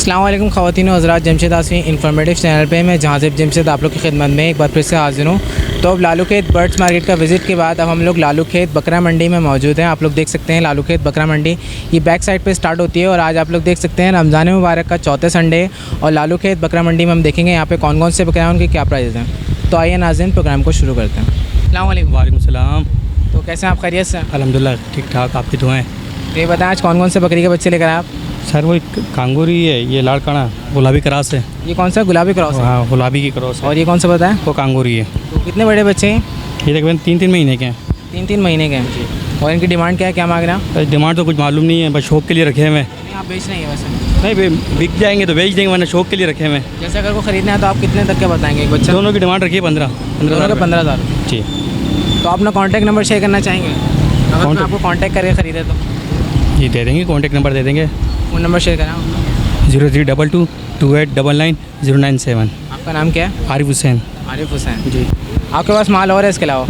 अस्सलाम वालेकुम ख़वातीन और हज़रात, जमशेद आसमी इन्फॉर्मेटिव चैनल पे मैं जहाँ से जमशेद आप लोग की खिदमत में एक बार फिर से हाजिर हूँ। तो अब लालू खेत बर्ड्स मार्केट का विज़िट के बाद अब हम लोग लालू खेत बकरा मंडी में मौजूद हैं। आप लोग देख सकते हैं लालू खेत बकरा मंडी ये बैक साइड पे स्टार्ट होती है और आज आप लोग देख सकते हैं रमज़ान मुबारक का चौथे संडे और लालू खेत बकरा मंडी में हम देखेंगे यहाँ पे कौन कौन से बकरे हैं, उनके क्या प्राइस हैं। तो आइए नाज़रीन प्रोग्राम को शुरू करते हैं। अस्सलाम वालेकुम। वालेकुम सलाम। तो कैसे हैं आप, खैरियत से? अल्हम्दुलिल्लाह ठीक ठाक, आपकी दुआएं। तो ये बताएं आज कौन कौन से बकरी के बच्चे लेकर आए आप? सर वो कांगूरी है, ये लाड़काना गुलाबी क्रॉस है। ये कौन सा गुलाबी क्रॉस है? हाँ गुलाबी की क्रॉस है। और ये कौन सा बताएं? वो कांगूरी है। तो कितने बड़े बच्चे हैं? ये तकरीबन 3-3 महीने के हैं। 3-3 महीने के हैं। और इनकी डिमांड क्या है, क्या मांग रहे हैं आप? डिमांड तो कुछ मालूम नहीं है, बस शौक के लिए रखे हुए हैं। नहीं, आप बेच नहीं है वैसे? नहीं बिक जाएंगे तो बेच देंगे, वरना शौक के लिए रखे हुए हैं। जैसे अगर को खरीदना है तो आप कितने तक के बताएंगे एक बच्चा? दोनों की डिमांड रखिए 15 15,000। जी। तो अपना कॉन्टैक्ट नंबर शेयर करना चाहेंगे अगर मैं आपको कॉन्टैक्ट करके ख़रीदे तो? जी दे देंगे, कॉन्टैक्ट नंबर दे देंगे। फ़ोन नंबर शेयर करें। 032228990997। आपका नाम क्या है? आरिफ हुसैन। आरिफ हुसैन जी। आपके पास माल और है इसके अलावा?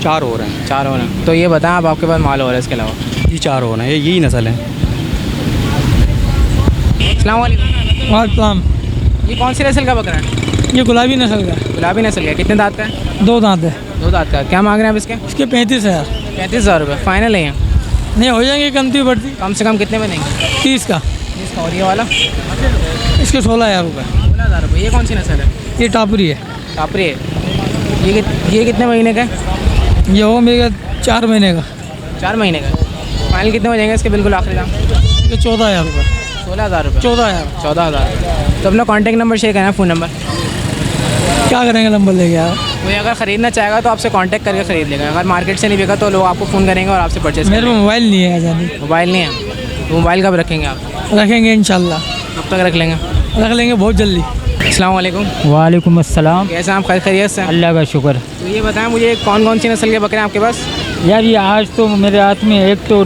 4 हो रहे हैं। 4 और हैं। तो ये बताएं आप, आपके पास माल और है इसके अलावा? जी 4 हो रहे हैं, यही नस्ल है। अस्सलाम वालेकुम। वालेकुम। ये कौन सी नस्ल का बकरा है? ये गुलाबी नस्ल का गुलाबी नस्ल का। कितने दांत का है? 2 दांत है। 2 दांत का। क्या मांग रहे हैं आप इसके? इसके 35,000। 35,000 रुपये फाइनल है? नहीं हो जाएंगे, कमती बढ़ती। कम से कम कितने में देंगे? 30 का। 30 का। और ये वाला? इसके 16,000 रुपये। 16,000 रुपये। ये कौन सी नस्ल है? ये टापरी है। टापरी है। ये कितने महीने का है? ये हो मेरे 4 महीने का। 4 महीने का। फाइनल कितने हो जाएंगे इसके बिल्कुल आखिरी दाम? ये 14,000 रुपये। 16,000 रुपये। 14,000। 14,000। तो अपना कॉन्टैक्ट नंबर शेयर करना, फ़ोन नंबर। क्या करेंगे नंबर लेके यार? कोई अगर ख़रीदना चाहेगा तो आपसे कांटेक्ट करके ख़रीद लेगा। अगर मार्केट से नहीं बिका तो लोग आपको फ़ोन करेंगे और आपसे परचेस मेरे में मोबाइल नहीं है जानी। मोबाइल नहीं है तो मोबाइल कब रखेंगे आप? रखेंगे इंशाल्लाह। कब तक रख लेंगे? रख लेंगे बहुत जल्दी। अस्सलाम वालेकुम। वालेकुम अस्सलाम। कैसे आप, खैरियत से? अल्लाह का शुक्र। तो ये बताएं मुझे कौन कौन सी नस्ल के बकरे हैं आपके पास? यार ये आज तो मेरे हाथ में एक तो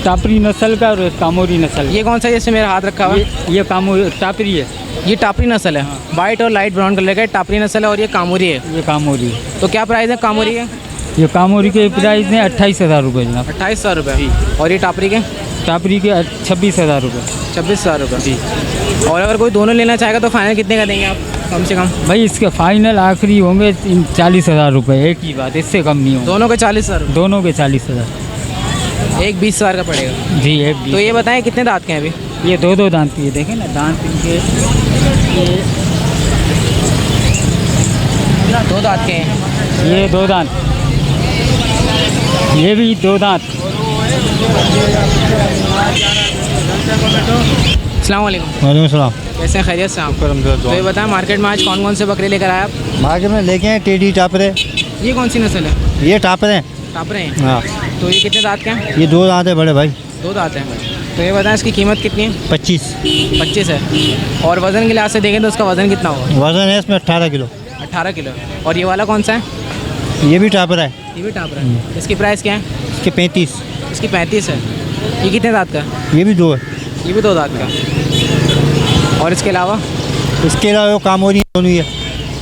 टापरी नस्ल का और एक कामोरी नस्ल। ये कौन सा जैसे मेरा हाथ रखा हुआ है? ये कामोरी टापरी है। ये टापरी नस्ल है। वाइट और लाइट ब्राउन कलर का है, टापरी नस्ल है। और ये कामोरी है। ये कामोरी है। तो क्या प्राइस है कामोरी के? ये कामोरी के प्राइस है 28,000 रुपये जनाब। 28,000 रुपये। और ये टापरी के? टापरी के 26,000 रुपये। 26,000 रुपये जी। और अगर कोई दोनों लेना चाहेगा तो फाइनल कितने का देंगे आप कम से कम? भाई इसके फाइनल आखिरी होंगे 40,000 रुपये, एक ही बात, इससे कम नहीं होगा। दोनों के 40,000? दोनों के 40,000। एक 20,000 का पड़ेगा जी एक तो ये बताएं कितने दांत के हैं अभी? ये 2 दांत की है, देखें ना दांत इनके। ये 2 दांत के हैं। ये 2 दांत, ये भी 2 दांत। अस्सलाम वालेकुम। वालेकुम सलाम। कैसे हैं, खैरियत से आप? तो ये बताएं मार्केट में आज कौन कौन से बकरे लेकर आए आप? मार्केट में लेके आए टेडी टापरे। ये कौन सी नस्ल है? ये टापरे हैं। टापरे हैं। हाँ तो ये कितने दांत के हैं? ये 2 दांत है बड़े भाई। 2 दांत हैं। तो ये बताएं इसकी कीमत कितनी है? 25। 25 है। और वज़न के लिहाज से देखें तो उसका वज़न कितना होगा? वजन है इसमें 18 किलो। 18 किलो। और ये वाला कौन सा है? ये भी टापरा है। ये भी टापरा है। इसकी प्राइस क्या है? इसके 35। इसकी 35 है। ये कितने दांत का है? ये भी 2 है। ये भी 2 दांत का। और इसके अलावा? इसके अलावा वो कामोरी दोनों ही है,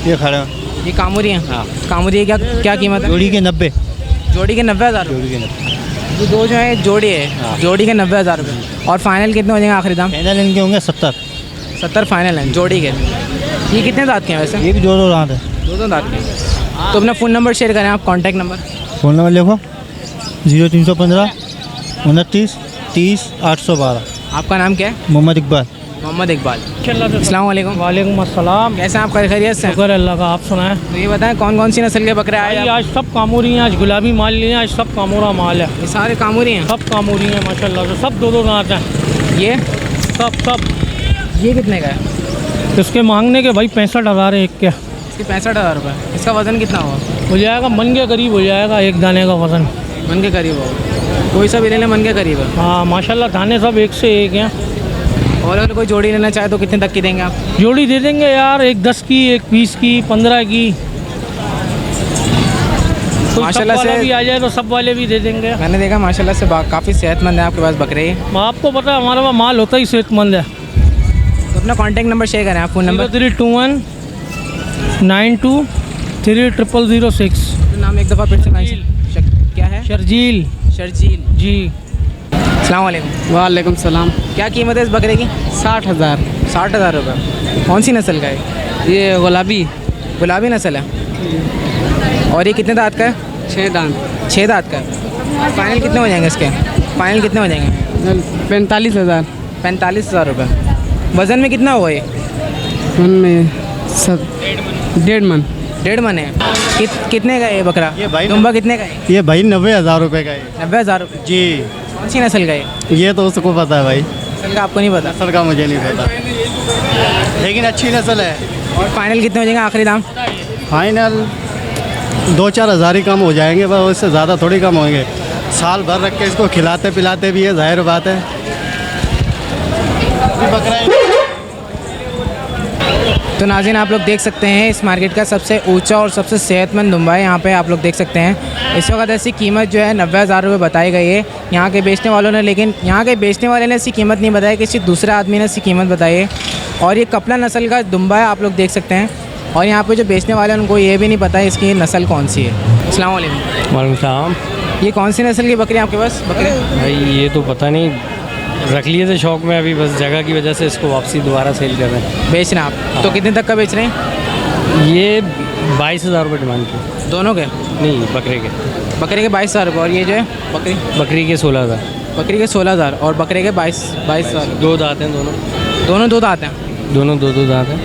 ये खड़े हैं। ये कामोरी है। हाँ। कामोरी क्या क्या कीमत है? जोड़ी के 90। जोड़ी के 90,000 रुपये। जोड़ी के 90। ये 2 जो है जोड़ी है। हाँ। जोड़ी के 90,000 रुपये। और फाइनल कितने हो जाएंगे आखिरी दाम? फाइनल इनके होंगे 70। 70 फाइनल है जोड़ी के। ये कितने दांत के हैं वैसे? ये भी 2 दांत है। 2 दांत के हैं। तो अपना फ़ोन नंबर शेयर करें आप, कॉन्टैक्ट नंबर। फ़ोन नंबर लिखो 0315 29 30 812। आपका नाम क्या है? मोहम्मद इकबाल। मोहम्मद इकबाल। अस्सलाम वालेकुम। वालेकुम अस्सलाम। कैसे हैं आप, खैरियत से? शुक्र अल्लाह का। आप सुनाएं? तो ये बताएं कौन कौन सी नस्ल के बकरे आए भाई हैं? आज सब कामोरी हैं, आज गुलाबी माल लिए हैं, आज सब कामोरा माल है। ये सारे कामोरी हैं। सब कामोरी हैं माशाल्लाह से, सब 2 दांत हैं। ये सब ये कितने का है? इसके मांगने के भाई 65,000 है एक के। इसके 65,000 रुपये। इसका वज़न कितना होगा? हो जाएगा मन के करीब हो जाएगा एक दाने का वज़न। मन के करीब होगा। कोई सा भी ले लें मन के करीब है। हाँ माशाल्लाह दाने सब एक से एक हैं। और अगर कोई जोड़ी लेना चाहे तो कितने तक की देंगे आप? जोड़ी दे देंगे यार, एक 10 की, एक 20 की, 15 की। कोई माशाल्लाह सब वाला से- भी आ जाए तो सब वाले भी दे देंगे। मैंने देखा माशाल्लाह से काफ़ी सेहतमंद है आपके पास बकरे। आपको पता है हमारे पास माल होता ही सेहतमंद है। तो अपना कॉन्टैक्ट नंबर शेयर करें आप, फ़ोन नंबर। 0321 92 3006। नाम एक दफ़ा फिर से क्या है? शर्जील। शर्जील जी। अस्सलाम वालेकुम। वालेकुम सलाम। क्या कीमत है इस बकरे की? 60,000। 60,000 रुपये। कौन सी नस्ल का है? ये गुलाबी गुलाबी नस्ल है। और ये कितने दांत का है? 6 दांत। 6 दांत का है। फाइनल कितने हो जाएंगे इसके? फाइनल कितने हो जाएंगे? 45,000। 45,000 रुपये। वज़न में कितना हुआ ये? उनमें सब 1.5 मन। 1.5 मन है। कितने का है ये बकरा? ये भाई दुम्बा कितने का है? ये भाई 90,000 रुपये का है। 90,000 रुपये। जी। कौन सी नस्ल का है? ये तो उसको पता है भाई, नस्ल का आपको नहीं पता? नस्ल का मुझे नहीं पता, लेकिन अच्छी नस्ल है। और फाइनल कितने हो जाएंगे आखिरी दाम? फाइनल 2-4 हज़ार ही कम हो जाएंगे, बस उससे ज़्यादा थोड़ी कम होंगे। साल भर रख के इसको खिलाते पिलाते भी है, जाहिर बात है। बकरा तो नाज़रीन आप लोग देख सकते हैं इस मार्केट का सबसे ऊंचा और सबसे सेहतमंद दुम्बा है। यहाँ पे आप लोग देख सकते हैं इस वक्त ऐसी कीमत जो है 90,000 रुपये बताई गई है यहाँ के बेचने वालों ने, लेकिन यहाँ के बेचने वाले ने ऐसी कीमत नहीं बताई, किसी दूसरे आदमी ने ऐसी कीमत बताई है। और ये कपला नस्ल का दुम्बा है, आप लोग देख सकते हैं। और यहाँ पे जो बेचने वाले हैं उनको ये भी नहीं पता है इसकी नस्ल कौन सी है। अस्सलाम वालेकुम। वालेकुम सलाम। ये कौन सी नस्ल की बकरी है आपके पास? बकरे भाई ये तो पता नहीं, रख लिए थे शौक में, अभी बस जगह की वजह से इसको वापसी दोबारा सेल कर रहे हैं। बेच रहे हैं आप? तो कितने तक का बेच रहे हैं? ये 22,000 रुपये डिमांड की। दोनों के? नहीं, बकरे के। बकरे के 22,000 रुपये। और ये जो है बकरी? बकरी के 16,000। बकरी के 16,000 और बकरे के 22,000। 2 दांत हैं दोनों। दोनों 2 दांत हैं? दोनों 2 दांत हैं।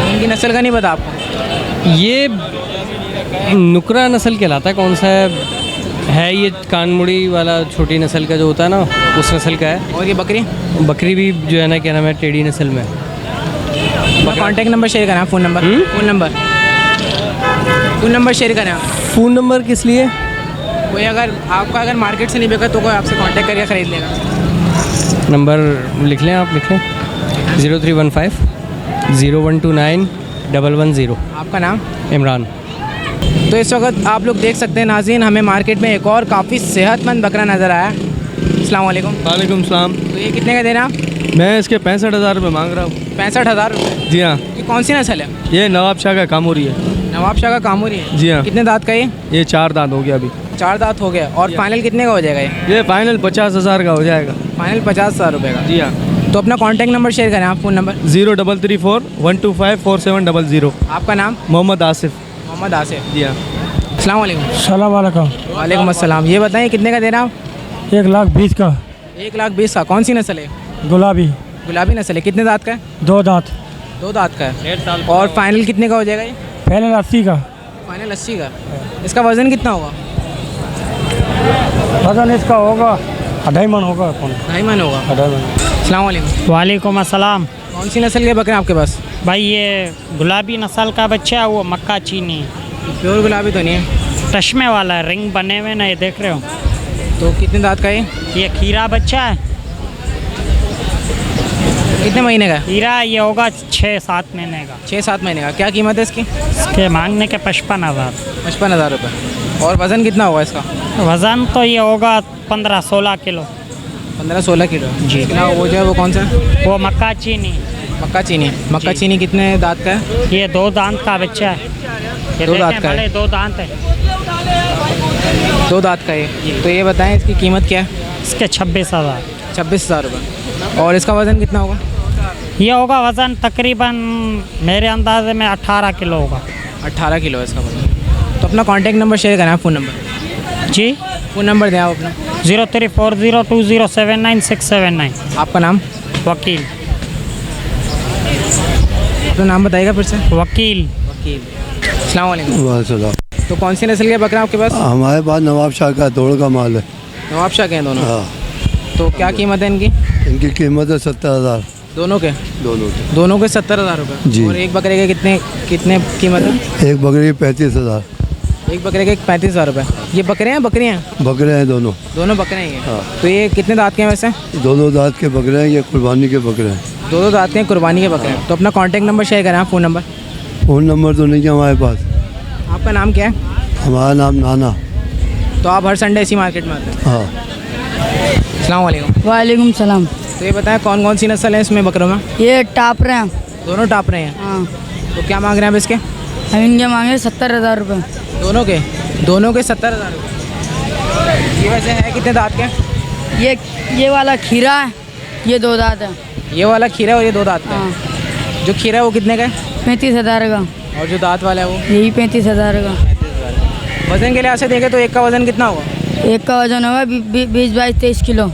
इनकी नस्ल का नहीं पता आपको? ये नुकरा नस्ल कहलाता है, कौन सा है ये कानमुड़ी वाला छोटी नस्ल का जो होता है ना, उस नस्ल का है। और ये बकरी? बकरी भी जो है ना, क्या नाम है, टेढ़ी नस्ल में। कॉन्टैक्ट नंबर शेयर करें आप? Phone number? Phone number share करें आप? फ़ोन नंबर किस लिए? कोई अगर आपका अगर मार्केट से नहीं बिका तो कोई आपसे कांटेक्ट करके ख़रीद लेगा। नंबर लिख लें, आप लिख लें 0315 0129 110। आपका नाम? इमरान। तो इस वक्त आप लोग देख सकते हैं नाज़रीन, हमें मार्केट में एक और काफ़ी सेहतमंद बकरा नज़र आया। अस्सलाम वालेकुम। वालेकुम सलाम। तो ये कितने का दे रहे हैं आप? मैं इसके 65,000 रुपये मांग रहा हूँ। 65,000 रुपये? जी हाँ। ये कौन सी नस्ल है? ये नवाब शाह का कामूरी है। नवाब शाह का कामूरी है? जी हाँ। कितने दांत का ये 4 दांत हो गया अभी। 4 दांत हो गया। और फाइनल कितने का हो जाएगा ये? फाइनल 50,000 का हो जाएगा। फाइनल 50,000 रुपये का? जी हाँ। तो अपना कॉन्टैक्ट नंबर शेयर करें आप? Phone number? 0334 125 4700। आपका नाम? मोहम्मद आसिफ। मोहम्मद आसिफ। जी हाँ। अस्सलाम वालेकुम। सलाम वालेकुम। वालेकुम अस्सलाम। ये बताइए कितने का दे रहे हैं आप? 1,20,000 का। 1,20,000 का। कौन सी नस्ल है? गुलाबी। गुलाबी नस्ल है। कितने दांत का है? 2 दांत। 2 दांत का है। और फाइनल कितने का हो जाएगा ये? पहले 80 का। फाइनल 80 का। इसका वज़न कितना होगा? वजन इसका होगा 2.5 मन होगा। 2.5 मन होगा। 2.5 मन। अस्सलाम वालेकुम। वालेकुम अस्सलाम। कौन सी नस्ल के बकरे हैं आपके पास? भाई ये गुलाबी नस्ल का बच्चा है, वो मक्का चीनी प्योर गुलाबी तो नहीं है? चश्मे वाला है, रिंग बने हुए ना, ये देख रहे हो। तो कितने दांत का है? ये खीरा बच्चा है। कितने महीने का है? खीरा ये होगा 6-7 महीने का। 6-7 महीने का। क्या कीमत है इसकी? इसके मांगने के 55,000। 55,000 रुपये। और वज़न कितना होगा इसका? वज़न तो ये होगा 15-16 किलो। 15-16 किलो जी। वो जो है वो कौन सा है? वो मक्का चीनी। मक्का चीनी। मक्का जी। चीनी कितने दांत का है? ये 2 दांत का बच्चा है। ये 2 दांत देखें, का है? बड़े 2 दांत है। 2 दांत का है। तो ये बताएं इसकी कीमत क्या है? इसके 26,000। 26,000 रुपये। और इसका वज़न कितना होगा? ये होगा वज़न तकरीबन मेरे अंदाजे में 18 किलो होगा। 18 किलो है इसका वज़न। तो अपना कॉन्टैक्ट नंबर शेयर करें आप? Phone number? जी। फ़ोन नंबर दें आप अपना? 03402079 आपका नाम? वकील। अपना नाम बताइएगा फिर से? वकील। वकील। अस्सलाम वालेकुम। वाह। तो कौन सी नस्ल के बकरा आपके पास? हमारे पास नवाब शाह का दौड़ का माल है। नवाब शाह के हैं दोनों? हाँ। तो क्या कीमत है इनकी? इनकी कीमत है 70,000। दोनों के? दोनों के 70,000 रुपये। जी। और एक बकरे के कितने कीमत है? एक बकरी 35,000। एक बकरे के 35,000 रुपये। ये बकरे हैं बकरियाँ हैं? बकरे हैं दोनों। दोनों बकरे हैं ये? हाँ। तो ये कितने दांत के हैं वैसे? 2 दांत के बकरे हैं, ये कुर्बानी के बकरे हैं। 2 दांत के हैं, कुर्बानी के बकरे हैं। तो अपना कॉन्टैक्ट नंबर शेयर करें आप? Phone number? फ़ोन नंबर तो नहीं है हमारे पास। आपका नाम क्या है? हमारा नाम नाना। तो आप हर संडे इसी मार्केट में आते हैं? हाँ। अस्सलाम वालेकुम। वालेकुम सलाम। तो ये बताएं कौन कौन सी नस्ल है इसमें बकरों में? ये टाप रहे हैं। दोनों टाप रहे हैं? हाँ। तो क्या मांग रहे हैं आप इसके? हम इनके मांगे 70,000 रुपये। दोनों के? दोनों के 70,000 रुपये। ये वैसे है कितने दांत के? ये वाला खीरा है, ये 2 दांत है। ये वाला खीरा और ये 2 दांत का है। हाँ जो खीरा है वो कितने का है? 35,000 का। और जो दांत वाला है वो यही 35,000 का। वजन के लिहाज से देखें तो एक का वजन कितना होगा? एक का वजन होगा 20-22-23 किलो।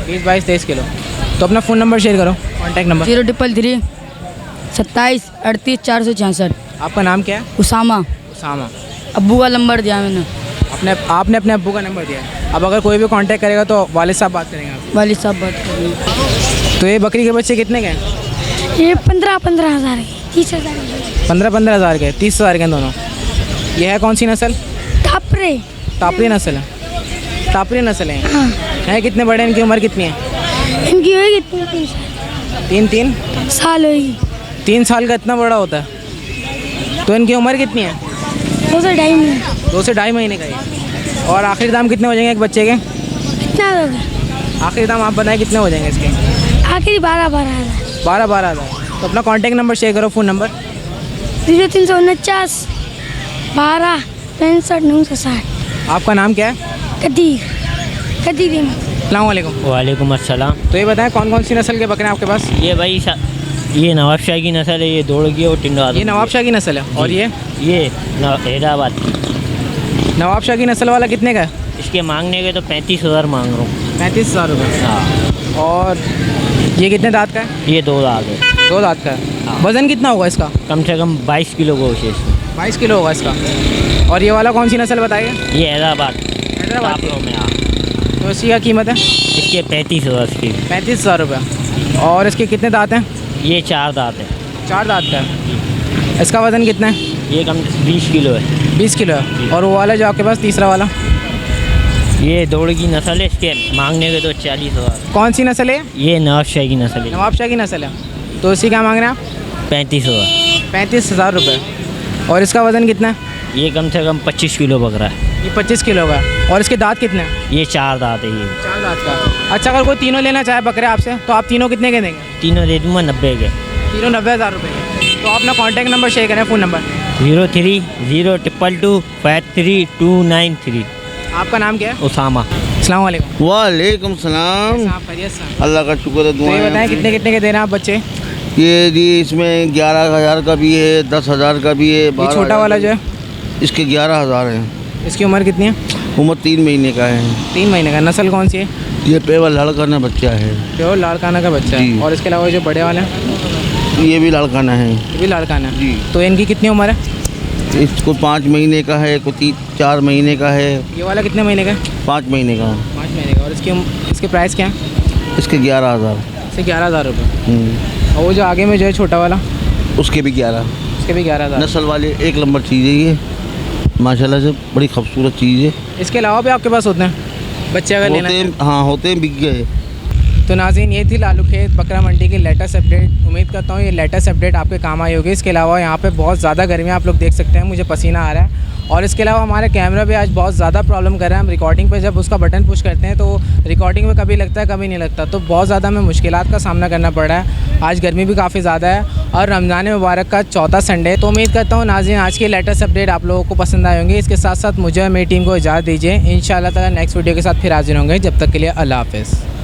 20-22-23 किलो। तो अपना फ़ोन नंबर शेयर करो, कॉन्टैक्ट नंबर। 033 27 38 466। आपका नाम क्या है? उसामा। उसामा। अब्बू का नंबर दिया मैंने। आपने अपने अब्बू का नंबर दिया है। अब अगर कोई भी कांटेक्ट करेगा तो वालिद साहब बात करेंगे आपसे। वालिद साहब बात करेंगे। तो ये बकरी के बच्चे कितने के हैं? ये 15,000 के 30,000 15 हज़ार के, 30,000 के दोनों। ये है कौन सी नस्ल? टापरे। टापरी नस्ल है। टापरी नस्ल है। हाँ हैं कितने बड़े हैं? इनकी उम्र कितनी है? इनकी होगी 3 तीन साल होगी। 3 साल का इतना बड़ा होता है? तो इनकी उम्र कितनी है? 2 से 2.5 महीने। 2 से 2.5 महीने का ये। और आखिरी दाम कितने हो जाएंगे एक बच्चे के? कितना होगा? आखिरी दाम आप बताएं कितने हो जाएंगे इसके? आखिरी 12,000। 12 हज़ार। तो अपना कॉन्टैक्ट नंबर शेयर करो, फ़ोन नंबर। 0349 12 65 960। आपका नाम क्या है? कदीर अहमद। अस्सलाम वालेकुम। वालेकुम अस्सलाम। तो ये बताएं कौन कौन सी नस्ल के बकरे हैं आपके पास? ये भाई ये नवाब शाह की नस्ल है, ये दौड़गी और टिंडा। ये नवाब शाह की नस्ल है। और ये हैदराबाद। नवाब शाह की नस्ल वाला कितने का है? इसके मांगने के तो 35,000 मांग रहा हूँ। 35,000 रुपये। हाँ। और ये कितने दांत का है? ये 2 दांत है। 2 दांत का है। वज़न कितना होगा इसका? कम से कम 22 किलो गोश्त है इसमें। 22 किलो होगा इसका। और ये वाला कौन सी नस्ल बताइए? ये हैदराबाद हैदराबाद की। में। हाँ। तो इसकी क्या कीमत है? इसके 35,000 की। 35,000 रुपये। और इसके कितने दांत हैं? ये 4 दांत है। 4 दांत का है। इसका वज़न कितना है? ये कम 20 किलो है। 20 किलो है। और वो वाला जो आपके पास तीसरा वाला? ये दौड़गी नस्ल है, इसके मांगने के तो 40,000। कौन सी नस्ल है? ये नवाब शाह की नस्ल है। नवाब शाह की नस्ल है। तो इसी क्या मांग रहे हैं आप? 35,000। 35,000 रुपये। और इसका वज़न कितना है? ये कम से कम 25 किलो बकरा है। ये 25 किलो का है। और इसके दांत कितने हैं? ये 4 दांत है। ये 4 दांत का। अच्छा, अगर कोई तीनों लेना चाहे बकरे आपसे तो आप तीनों कितने के देंगे? तीनों दे दूँगा 90 के। तीनों 90,000 रुपये के। तो अपना कॉन्टैक्ट नंबर शेयर करें, फ़ोन नंबर। 030222 53293। आपका नाम क्या है? उसामा। अस्सलाम वालेकुम। वालेकुम सलाम। आप खैरियत से? अल्लाह का शुक्र है। तो ये बताएं कितने कितने के दे रहे हैं आप बच्चे? ये जी इसमें 11,000 का भी है, 10,000 का भी है। ये छोटा वाला जो है इसके 11,000 है। इसकी उम्र कितनी है? उम्र 3 महीने का है। 3 महीने का। नस्ल कौन सी है? ये पेवर लड़काना बच्चा है। प्योर लाड़काना का बच्चा है। और इसके अलावा जो बड़े वाले हैं? ये भी लड़काना है। ये भी लाड़काना है। जी। तो इनकी कितनी उम्र है? इसको 5 महीने का है, को 4 महीने का है। ये वाला कितने महीने का है? 5 महीने का। 5 महीने का। और इसके प्राइस क्या है? इसके 11,000। इसके 11,000 रुपये। और वो जो आगे में जो है छोटा वाला? उसके भी 11। उसके भी 11,000। नस्ल वाले एक नंबर चीज़ है ये, माशाल्लाह से बड़ी खूबसूरत चीज़ है। इसके अलावा भी आपके पास होते हैं बच्चे अगर लेना होते? हाँ होते हैं, बिक गए। तो नाज़रीन, ये थी लालू खेत बकरा मंडी की लेटेस्ट अपडेट। उम्मीद करता हूँ ये लेटेस्ट अपडेट आपके काम आई होगी। इसके अलावा यहाँ पे बहुत ज़्यादा गर्मी है, आप लोग देख सकते हैं, मुझे पसीना आ रहा है। और इसके अलावा हमारे कैमरा भी आज बहुत ज़्यादा प्रॉब्लम कर रहा है। हम रिकॉर्डिंग पे जब उसका बटन पुश करते हैं तो रिकॉर्डिंग में कभी लगता है कभी नहीं लगता। तो बहुत ज़्यादा हमें मुश्किलात का सामना करना पड़ रहा है। आज गर्मी भी काफ़ी ज़्यादा है और रमज़ान मुबारक का 4था संडे। तो उम्मीद करता हूँ नाज़रीन आज की लेटेस्ट अपडेट आप लोगों को पसंद आए होंगे। इसके साथ साथ मुझे और मेरी टीम को इजाज़त दीजिए। इंशाअल्लाह ताला नेक्स्ट वीडियो के साथ फिर हाजिर होंगे। जब तक के लिए अल्लाह हाफ़िज़।